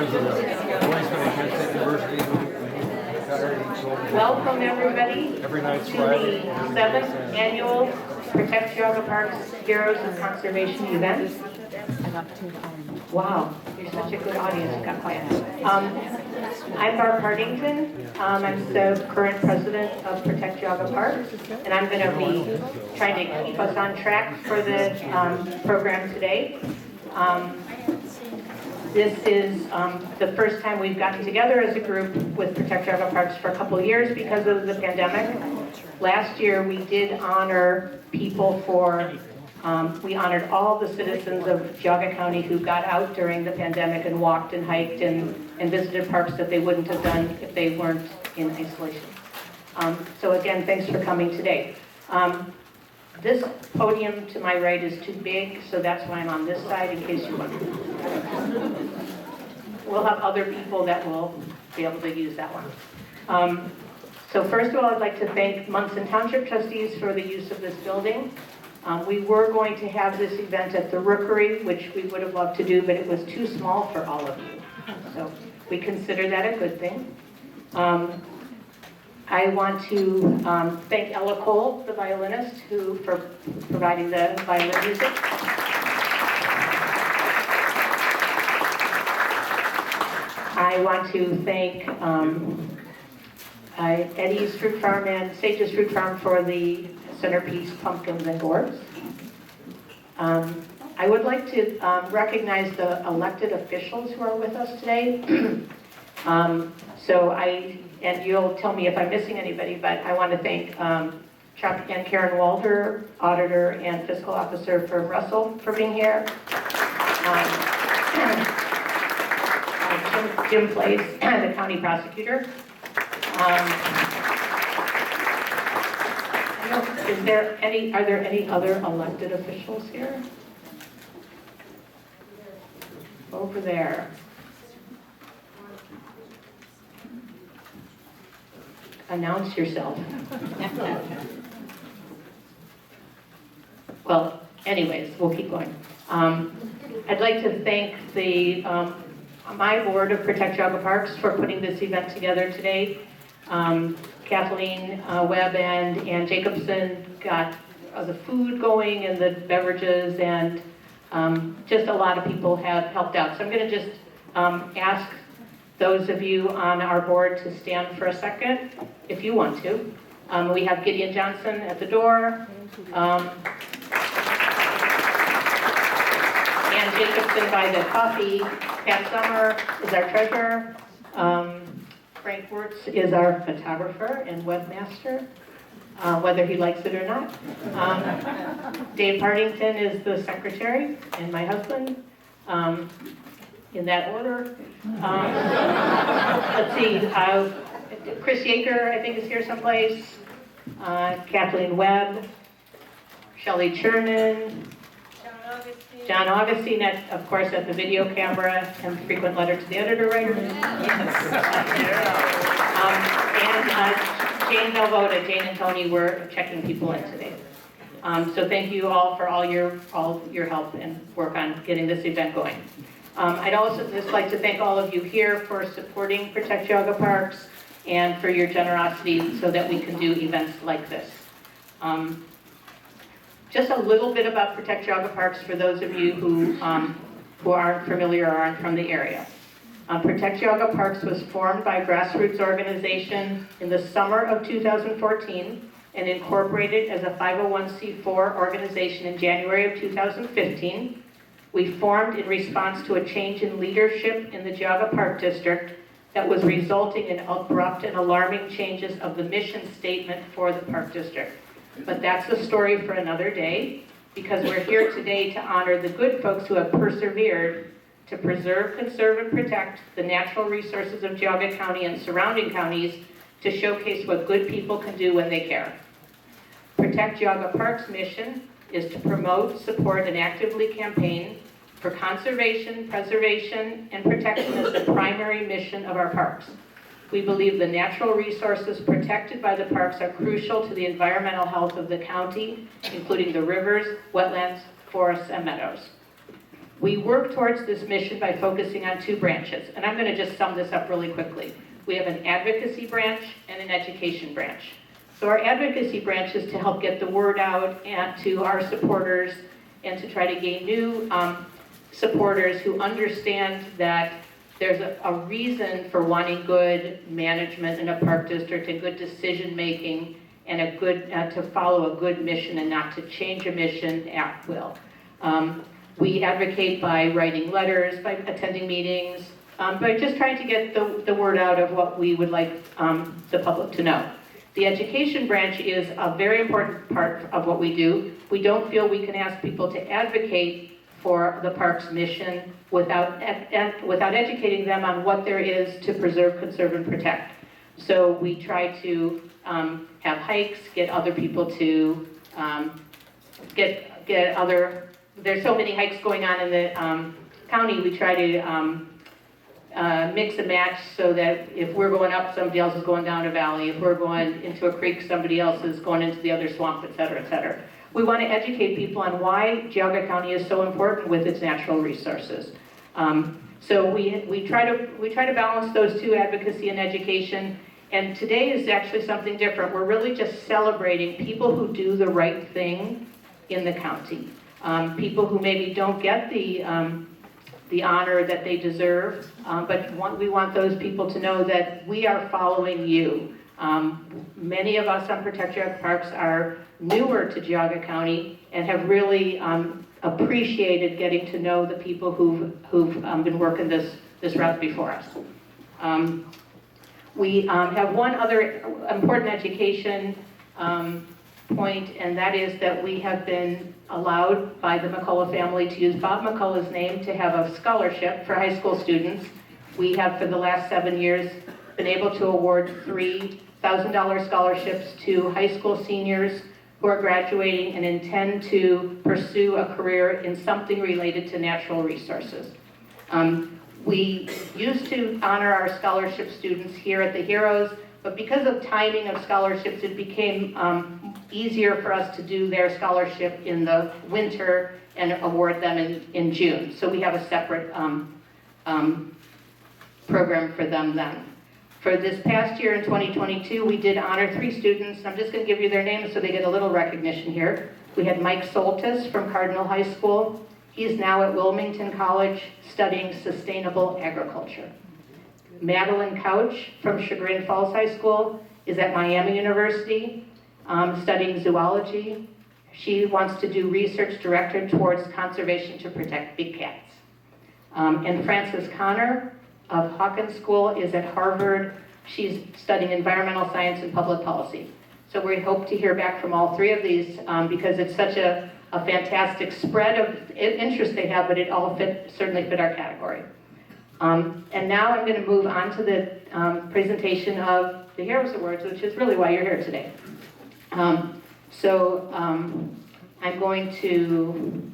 friends of the Boys from Kent State University who got already. Welcome everybody Every night's to Friday. the 7th annual Protect Geauga Parks Heroes of Conservation event. Wow, you're such a good audience, you got quiet. I'm Barb Hardington. I'm the current president of Protect Geauga Parks, and I'm going to be trying to keep us on track for the program today. This is the first time we've gotten together as a group with Protect Geauga Parks for a couple of years because of the pandemic. Last year we did honor people for, we honored all the citizens of Geauga County who got out during the pandemic and walked and hiked and visited parks that they wouldn't have done if they weren't in isolation. So again, thanks for coming today. This podium to my right is too big, so that's why I'm on this side in case you want. We'll have other people that will be able to use that one. So first of all, I'd like to thank Munson Township trustees for the use of this building. We were going to have this event at the Rookery, which we would have loved to do, but it was too small for all of you. So we consider that a good thing. I want to thank Ella Cole, the violinist, for providing the violin music. I want to thank Eddie's Fruit Farm and Sage's Fruit Farm for the centerpiece pumpkins and gourds. I would like to recognize the elected officials who are with us today. And you'll tell me if I'm missing anybody, but I want to thank Chuck and Karen Walter, Auditor and Fiscal Officer for Russell, for being here. Jim Place, the County Prosecutor. Are there any other elected officials here? Over there. Announce yourself. Well, anyways, we'll keep going. I'd like to thank my board of Protect Geauga Parks for putting this event together today. Kathleen Webb and Ann Jacobson got the food going and the beverages, and just a lot of people have helped out. So I'm going to just ask those of you on our board to stand for a second, if you want to. We have Gideon Johnson at the door. Ann Jacobson by the coffee. Pat Summer is our treasurer. Frank Wirtz is our photographer and webmaster, whether he likes it or not. Dave Hardington is the secretary, and my husband. In that order. Let's see, Chris Yeager, I think, is here someplace. Kathleen Webb, Shelley Cherman, John Augustine, of course, at the video camera and frequent letter to the editor writer. And Jane Delvoda, Jane and Tony were checking people in today. So thank you all for all your help and work on getting this event going. I'd also just like to thank all of you here for supporting Protect Geauga Parks and for your generosity so that we can do events like this. Just a little bit about Protect Geauga Parks for those of you who aren't familiar or aren't from the area. Protect Geauga Parks was formed by a grassroots organization in the summer of 2014 and incorporated as a 501c4 organization in January of 2015. We formed in response to a change in leadership in the Geauga Park District that was resulting in abrupt and alarming changes of the mission statement for the Park District. But that's a story for another day, because we're here today to honor the good folks who have persevered to preserve, conserve, and protect the natural resources of Geauga County and surrounding counties to showcase what good people can do when they care. Protect Geauga Parks' mission is to promote, support, and actively campaign for conservation, preservation, and protection as the primary mission of our parks. We believe the natural resources protected by the parks are crucial to the environmental health of the county, including the rivers, wetlands, forests, and meadows. We work towards this mission by focusing on two branches, and I'm going to just sum this up really quickly. We have an advocacy branch and an education branch. So our advocacy branch is to help get the word out and to our supporters and to try to gain new supporters who understand that there's a reason for wanting good management in a park district and good decision making and a good to follow a good mission and not to change a mission at will. We advocate by writing letters, by attending meetings, by just trying to get the word out of what we would like the public to know. The education branch is a very important part of what we do. We don't feel we can ask people to advocate for the park's mission without educating them on what there is to preserve, conserve, and protect. So we try to have hikes, get other people to get other. There's so many hikes going on in the county. We try to mix and match so that if we're going up, somebody else is going down a valley. If we're going into a creek, somebody else is going into the other swamp, et cetera, et cetera. We want to educate people on why Geauga County is so important with its natural resources. So we try to balance those two, advocacy and education. And today is actually something different. We're really just celebrating people who do the right thing in the county. People who maybe don't get the honor that they deserve, but we want those people to know that we are following you. Many of us on Protect Geauga Parks are newer to Geauga County and have really appreciated getting to know the people who've been working this route before us. We have one other important education point, and that is that we have been allowed by the McCullough family to use Bob McCullough's name to have a scholarship for high school students. We have, for the last 7 years, been able to award $3,000 scholarships to high school seniors who are graduating and intend to pursue a career in something related to natural resources. We used to honor our scholarship students here at the Heroes, but because of timing of scholarships, it became easier for us to do their scholarship in the winter and award them in June. So we have a separate program for them then. For this past year in 2022, we did honor 3 students. I'm just going to give you their names so they get a little recognition here. We had Mike Soltis from Cardinal High School. He's now at Wilmington College studying sustainable agriculture. Madeline Couch from Chagrin Falls High School is at Miami University studying zoology. She wants to do research directed towards conservation to protect big cats. And Frances Connor of Hawkins School is at Harvard. She's studying environmental science and public policy. So we hope to hear back from all 3 of these because it's such a fantastic spread of interest they have, but it all certainly fit our category. And now I'm going to move on to the presentation of the Heroes Awards, which is really why you're here today. I'm going to,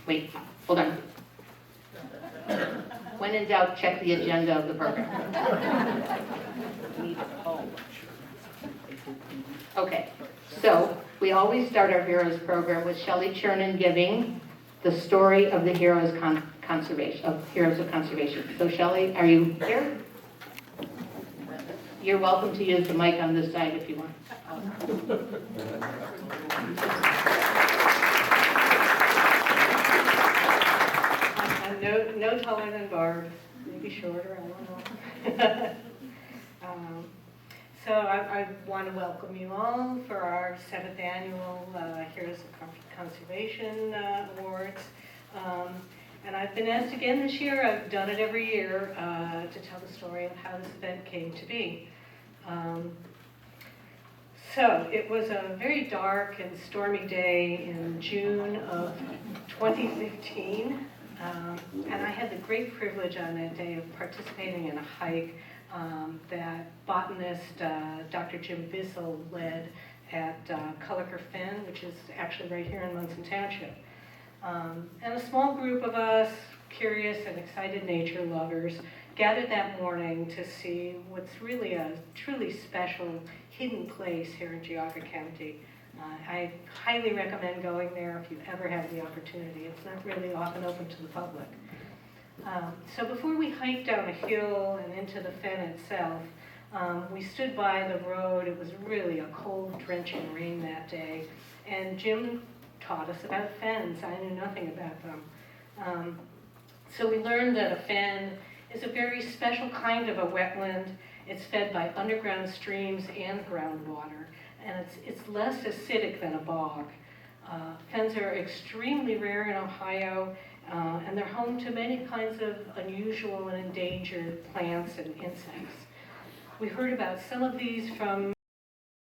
wait, hold on. When in doubt, check the agenda of the program. Okay, so we always start our Heroes program with Shelley Chernin giving the story of the Heroes Heroes of Conservation. So Shelley, are you here? You're welcome to use the mic on this side if you want. I'm no taller than Barb, maybe shorter, I don't know. So I want to welcome you all for our 7th annual Heroes of Conservation Awards. And I've been asked again this year, I've done it every year, to tell the story of how this event came to be. So it was a very dark and stormy day in June of 2015. And I had the great privilege on that day of participating in a hike that botanist Dr. Jim Bissell led at Culliker Fen, which is actually right here in Munson Township. And a small group of us, curious and excited nature lovers, gathered that morning to see what's really a truly special hidden place here in Geauga County. I highly recommend going there if you ever have the opportunity. It's not really often open to the public. So before we hiked down a hill and into the fen itself, we stood by the road. It was really a cold, drenching rain that day, and Jim taught us about fens. I knew nothing about them. So we learned that a fen is a very special kind of a wetland. It's fed by underground streams and groundwater, and it's less acidic than a bog. Fens are extremely rare in Ohio, and they're home to many kinds of unusual and endangered plants and insects. We heard about some of these from